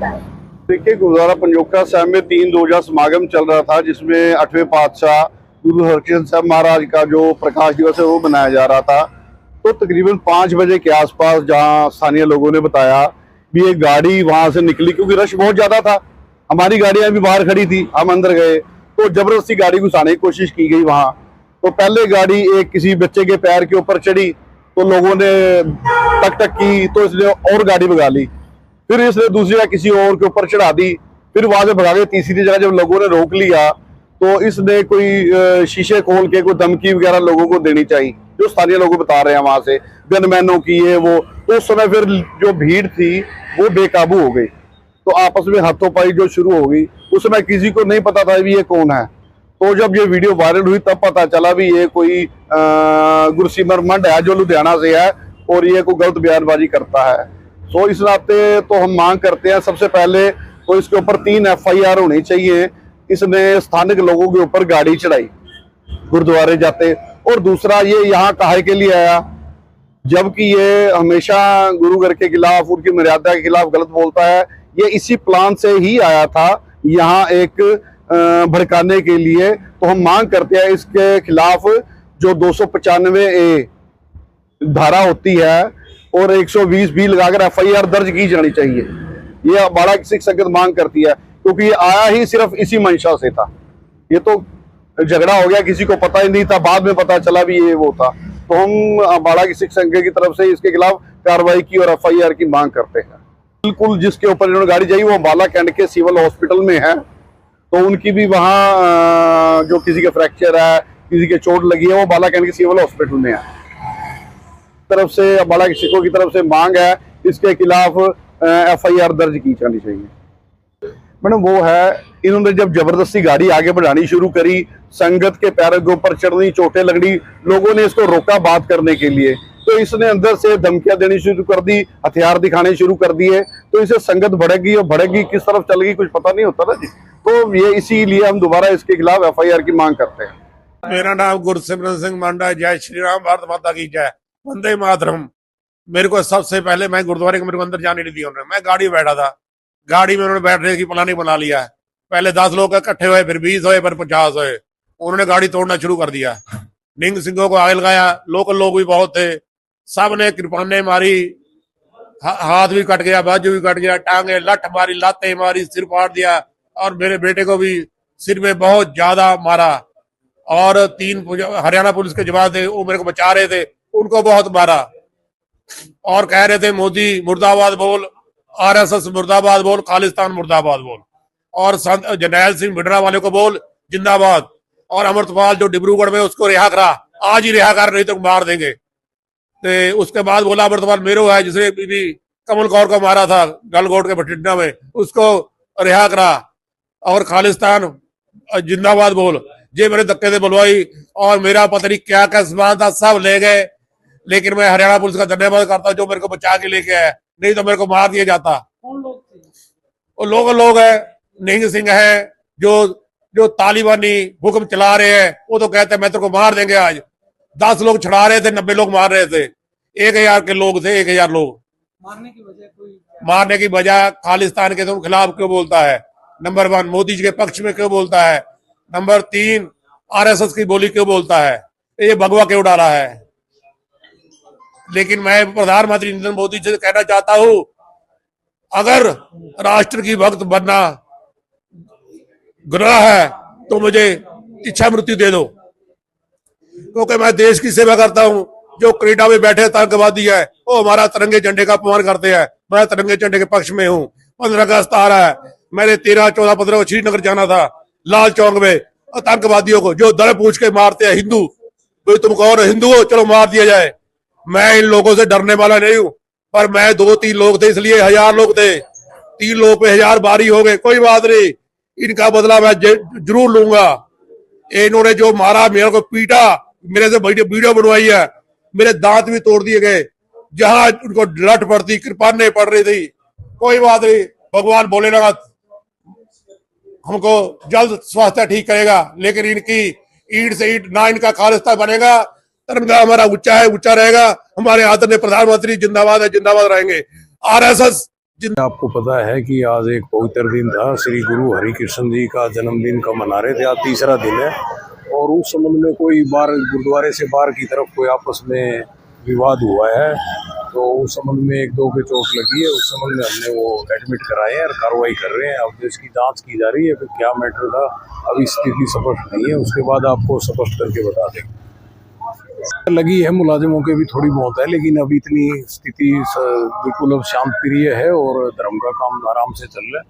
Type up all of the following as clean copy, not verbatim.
देखिए, गुरुद्वारा पंजोखरा साहब में 3 रोजा समागम चल रहा था, जिसमें 8वें पातशाह गुरु हरकृष्ण साहब महाराज का जो प्रकाश दिवस है वो मनाया जा रहा था। तो तकरीबन 5 बजे के आसपास, जहां स्थानीय लोगों ने बताया भी एक गाड़ी वहां से निकली, क्योंकि रश बहुत ज्यादा था। हमारी गाड़ियां भी बाहर खड़ी थी, हम अंदर गए तो जबरदस्ती गाड़ी घुसाने की कोशिश की गई वहां। तो पहले गाड़ी एक किसी बच्चे के पैर के ऊपर चढ़ी, तो लोगों ने टक टक की, तो इसने और गाड़ी भगा ली। फिर इसने दूसरी या किसी और के ऊपर चढ़ा दी। फिर वहां से भगा के तीसरी जगह जब लोगों ने रोक लिया, तो इसने कोई शीशे खोल के कोई धमकी वगैरह लोगों को देनी चाहिए, जो स्थानीय लोग बता रहे हैं वहां से, गनमैनों की ये वो। तो उस समय फिर जो भीड़ थी वो बेकाबू हो गई, तो आपस में हाथों-पाई जो शुरू हो गई। उस समय किसी को नहीं पता था भी ये कौन है। तो जब ये वीडियो वायरल हुई तब पता चला भी ये कोई गुरसिमर मंड है, जो लुधियाना से है, और ये कोई गलत बयानबाजी करता है। तो इस नाते तो हम मांग करते हैं, सबसे पहले तो इसके ऊपर 3 FIR होनी चाहिए। इसने स्थानिक लोगों के ऊपर गाड़ी चढ़ाई गुरुद्वारे जाते, और दूसरा ये यहाँ काहे के लिए आया, जबकि ये हमेशा गुरु घर के खिलाफ, उनकी मर्यादा के खिलाफ गलत बोलता है। ये इसी प्लान से ही आया था यहाँ एक भड़काने के लिए। तो हम मांग करते हैं इसके खिलाफ जो 295A धारा होती है और 120B लगाकर FIR दर्ज की जानी चाहिए। ये अखाड़ा की सिख संगत मांग करती है, क्योंकि ये आया ही सिर्फ इसी मंशा से था। ये तो झगड़ा हो गया, किसी को पता ही नहीं था, बाद में पता चला भी ये वो था। तो हम अखाड़ा की सिख संगत की तरफ से इसके खिलाफ कार्रवाई की और FIR की मांग करते हैं। बिल्कुल, जिसके ऊपर इन्होंने गाड़ी चाहिए वो अम्बाला कैंट के सिविल हॉस्पिटल में है, तो उनकी भी वहाँ जो किसी के फ्रैक्चर है, किसी के चोट लगी है, वो अम्बाला कैंट के सिविल हॉस्पिटल में है। तरफ से अम्बाला के सिखों की तरफ से मांग है इसके खिलाफ FIR दर्ज की जानी चाहिए। मैडम वो है, इन्होंने जब जबरदस्ती गाड़ी आगे बढ़ानी शुरू करी, संगत के पैरों के ऊपर चढ़नी, चोटें लगनी, लोगों ने इसको रोका बात करने के लिए, तो इसने अंदर से धमकियां देनी शुरू कर दी, हथियार दिखाने शुरू कर दिए। तो इसे संगत भड़केगी, और भड़केगी किस तरफ चलेगी कुछ पता नहीं होता ना जी। तो ये इसीलिए हम दोबारा इसके खिलाफ FIR की मांग करते हैं। मेरा नाम गुरसिमरन सिंह मांडा। जय श्री राम, भारत माता की जय, वंदे मातरम। मेरे को सबसे पहले, मैं गुरुद्वारे के मेरे को अंदर जाने नहीं दिया उन्होंने। मैं गाड़ी में बैठा था, गाड़ी में उन्होंने बैठने की प्लानिंग बना लिया। पहले 10 लोग इकट्ठे हुए, फिर 20 हुए, फिर 50 हुए। उन्होंने गाड़ी तोड़ना शुरू कर दिया। निंग सिंहों को आगे लगाया, लोकल लोग भी बहुत थे, सब ने कृपाने मारी, हाथ भी कट गया, बाजू भी कट गया, टांगे लठ मारी, लातें मारी, सिर फाड़ दिया, और मेरे बेटे को भी सिर में बहुत ज्यादा मारा। और 3 हरियाणा पुलिस के जवान थे, वो मेरे को बचा रहे थे, उनको बहुत मारा, और कह रहे थे मोदी मुर्दाबाद बोल, RSS मुर्दाबाद बोल, खालिस्तान मुर्दाबाद बोल, और संत जरनैल सिंह भिंडरा वाले को बोल जिंदाबाद, और अमृतपाल जो डिब्रूगढ़ में, उसको रिहा करा, आज ही रिहा कर, नहीं तो मार देंगे। तो उसके बाद बोला अमृतपाल मेरो है, जिसने बीबी कमल कौर को मारा था गलगोट के भटिंडा में, उसको रिहा करा, और खालिस्तान जिंदाबाद बोल। जे मेरे धक्के से बुलवाई, और मेरा पता नहीं क्या क्या सामान था, सब ले गए। लेकिन मैं हरियाणा पुलिस का धन्यवाद करता हूँ जो मेरे को बचा के लेके आया, नहीं तो मेरे को मार दिया जाता। वो लोग है, निंग सिंह है, जो तालिबानी हुक्म चला रहे हैं, वो तो कहते हैं मैं तेरे को मार देंगे आज। 10 लोग छुड़ा रहे थे, 90 लोग मार रहे थे। 1000 के लोग थे, 1000 लोग। मारने की वजह खालिस्तान के खिलाफ क्यों बोलता है? नंबर 1, मोदी जी के पक्ष में क्यों बोलता है? नंबर 3, RSS की बोली क्यों बोलता है? ये भगवा क्यों डाला है? लेकिन मैं प्रधानमंत्री नरेंद्र मोदी से कहना चाहता हूं, अगर राष्ट्र की भक्त बनना गुनाह है तो मुझे इच्छा मृत्यु दे दो, क्योंकि मैं देश की सेवा करता हूं। जो कनाडा में बैठे आतंकवादी है, वो हमारा तिरंगे झंडे का अपमान करते हैं। मैं तिरंगे झंडे के पक्ष में हूँ। 15 अगस्त आ रहा है, मैंने 13, 14, 15 को श्रीनगर जाना था। लाल चौक में आतंकवादियों को जो दर पूछ के मारते हैं, हिंदू, तो तुम कौन हिंदू हो, चलो मार दिया जाए। मैं इन लोगों से डरने वाला नहीं हूं, पर मैं 2-3 लोग थे, इसलिए 1000 लोग थे। 3 लोग पे 1000 भारी हो गए, कोई बात नहीं, इनका बदला मैं जरूर लूंगा। इन्होंने जो मारा, मेरे को पीटा, मेरे से वीडियो बनवाई है, मेरे दांत भी तोड़ दिए गए। जहां उनको लठ पड़ती, कृपाने पड़ रही थी, कोई बात नहीं, भगवान भोलेनाथ हमको जल्द स्वास्थ्य ठीक करेगा। लेकिन इनकी ईंट से ईंट ना, इनका खालिस्तान बनेगा। तिरंगा हमारा ऊंचा है, ऊंचा रहेगा। हमारे आदरणीय प्रधानमंत्री जिंदाबाद है, जिंदाबाद रहेंगे। RSS आपको पता है कि आज एक पवित्र दिन था, श्री गुरु हरिकृष्ण जी का जन्मदिन का मना रहे थे। आज तीसरा दिन है और उस संबंध में कोई बार गुरुद्वारे से बाहर की तरफ कोई आपस में विवाद हुआ है, तो उस संबंध में एक दो के चोट लगी है। उस संबंध में हमने वो एडमिट कराए हैं और कार्रवाई कर रहे हैं। अब इसकी जांच की जा रही है कि क्या मैटर था, अभी स्थिति स्पष्ट नहीं है, उसके बाद आपको स्पष्ट करके बता देंगे। लगी है मुलाजिमों के भी थोड़ी बहुत है, लेकिन अभी इतनी स्थिति बिल्कुल अब शांत प्रिय है और धर्म का काम आराम से चल रहा है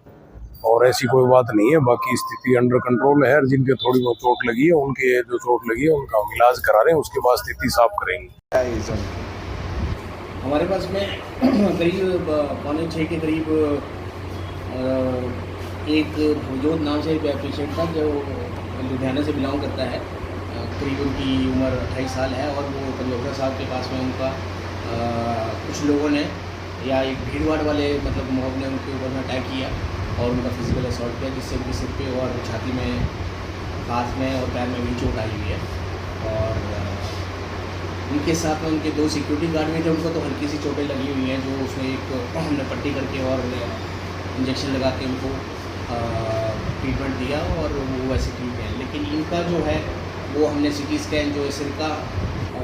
और ऐसी कोई बात नहीं है। बाकी स्थिति अंडर कंट्रोल है और जिनके थोड़ी बहुत चोट लगी है, उनके जो चोट लगी है उनका हम इलाज करा रहे हैं, उसके बाद स्थिति साफ करेंगे। हमारे पास में करीब 5:45 के करीब एक भवजोत नाम से पेशेंट था जो लुधियाना से बिलोंग करता है। करीब उनकी उम्र 28 साल है और वो पंजोखरा साहब के पास में उनका कुछ लोगों ने या एक भीड़ भाड़ वाले मतलब मॉब ने उनके ऊपर में अटैक किया और उनका फिजिकल असॉल्ट किया, जिससे उनके सिर पे और छाती में, हाथ में और पैर में भी चोट आई हुई है। और उनके साथ में उनके 2 सिक्योरिटी गार्ड भी थे, उनको तो हल्की सी चोटें लगी हुई हैं, जो उसमें एक हमने पट्टी करके और इंजेक्शन लगा के उनको ट्रीटमेंट दिया और वो वैसे ठीक है। लेकिन इनका जो है वो हमने CT स्कैन जो है सिर का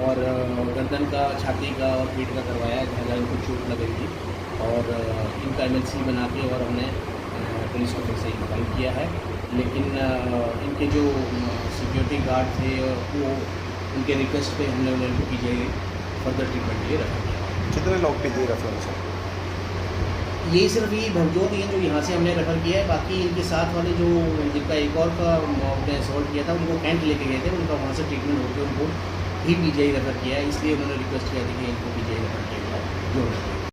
और गर्दन का, छाती का और पीठ का करवाया है, जहाँ इनको चोट लग गई थी। और इनका MLC बना के और हमने पुलिस को फिर से इन्फॉर्म किया है। लेकिन इनके जो सिक्योरिटी गार्ड थे वो उनके रिक्वेस्ट पे हमने उनको PGI फर्दर ट्रीटमेंट के लिए रखा गया। कितने लोग PGI रेफर हैं? यही सिर्फ ये भवजोत ही है जो यहाँ से हमने रेफ़र किया है। बाकी इनके साथ वाले जो जिनका एक और का ने असॉल्ट किया था, उनको कैंट लेके गए थे, उनका वहाँ से ट्रीटमेंट होकर उनको भी PGI रेफ़र किया है। इसलिए उन्होंने रिक्वेस्ट किया थी कि इनको PGI रेफ़र किया जाए जो